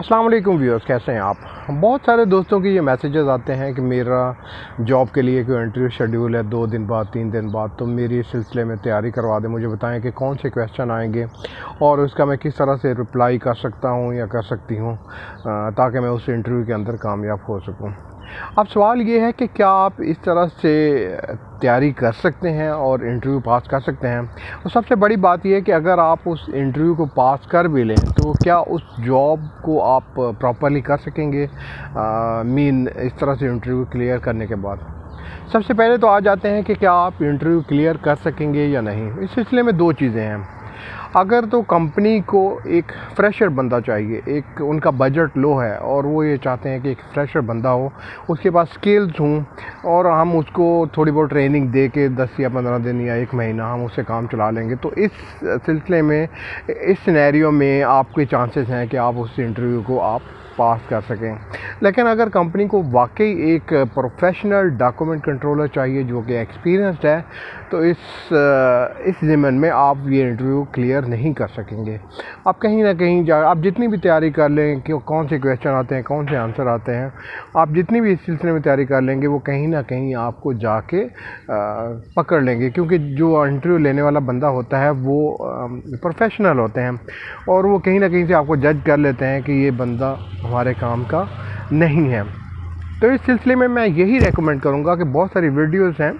अस्सलाम वालेकुम व्यूअर्स, कैसे हैं आप। बहुत सारे दोस्तों की ये मैसेजेस आते हैं कि मेरा जॉब के लिए कोई इंटरव्यू शेड्यूल है 2 दिन बाद 3 दिन बाद, तो मेरी इस सिलसिले में तैयारी करवा दें। मुझे बताएं कि कौन से क्वेश्चन आएंगे और उसका मैं किस तरह से रिप्लाई कर सकता हूँ या कर सकती हूँ ताकि मैं उस इंटरव्यू के अंदर कामयाब हो सकूँ। अब सवाल ये है कि क्या आप इस तरह से तैयारी कर सकते हैं और इंटरव्यू पास कर सकते हैं। और सबसे बड़ी बात यह है कि अगर आप उस इंटरव्यू को पास कर भी लें तो क्या उस जॉब को आप प्रॉपरली कर सकेंगे इस तरह से इंटरव्यू क्लियर करने के बाद। सबसे पहले तो आ जाते हैं कि क्या आप इंटरव्यू क्लियर कर सकेंगे या नहीं। इस सिलसिले में दो चीज़ें हैं। अगर तो कंपनी को एक फ्रेशर बंदा चाहिए, एक उनका बजट लो है और वो ये चाहते हैं कि एक फ्रेशर बंदा हो, उसके पास स्किल्स हों और हम उसको थोड़ी बहुत ट्रेनिंग दे के 10 या 15 दिन या 1 महीना हम उससे काम चला लेंगे, तो इस सिलसिले में इस सिनेरियो में आपके चांसेस हैं कि आप उस इंटरव्यू को आप पास कर सकें। लेकिन अगर कंपनी को वाकई एक प्रोफेशनल डॉक्यूमेंट कंट्रोलर चाहिए जो कि एक्सपीरियंस्ड है, तो इस ज़िम्मन में आप ये इंटरव्यू क्लियर नहीं कर सकेंगे। आप कहीं ना कहीं आप जितनी भी तैयारी कर लें कि कौन से क्वेश्चन आते हैं, कौन से आंसर आते हैं, आप जितनी भी इस सिलसिले में तैयारी कर लेंगे वो कहीं ना कहीं आपको जाके पकड़ लेंगे, क्योंकि जो इंटरव्यू लेने वाला बंदा होता है वो प्रोफेशनल होते हैं और वो कहीं ना कहीं से आपको जज कर लेते हैं कि ये बंदा हमारे काम का नहीं है। तो इस सिलसिले में मैं यही रेकमेंड करूँगा कि बहुत सारी वीडियोस हैं,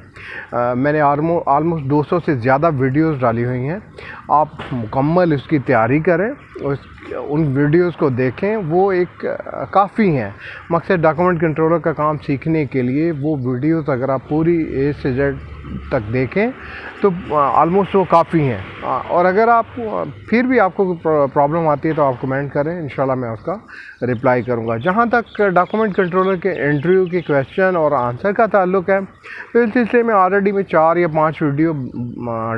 मैंने ऑलमोस्ट 200 से ज़्यादा वीडियोस डाली हुई हैं। आप मुकम्मल इसकी तैयारी करें, उन वीडियोस को देखें, वो एक काफ़ी हैं। मकसद डॉक्यूमेंट कंट्रोलर का काम सीखने के लिए वो वीडियोस अगर आप पूरी ए से जेड तक देखें तो ऑलमोस्ट वो काफ़ी हैं। और अगर आप फिर भी आपको प्रॉब्लम आती है तो आप कमेंट करें, इंशाल्लाह मैं उसका रिप्लाई करूंगा। जहां तक डॉक्यूमेंट कंट्रोलर के इंटरव्यू के क्वेश्चन और आंसर का ताल्लुक है, तो इस सिलसिले में ऑलरेडी मैं 4 या 5 वीडियो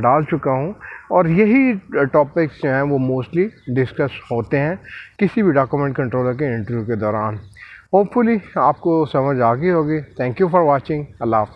डाल चुका हूं और यही टॉपिक्स जो हैं वो मोस्टली डिस्कस होते हैं किसी भी डॉक्यूमेंट कंट्रोलर के इंटरव्यू के दौरान। होपफुली आपको समझ आ गई होगी। Thank you for watching. Allah हाफ़िज़।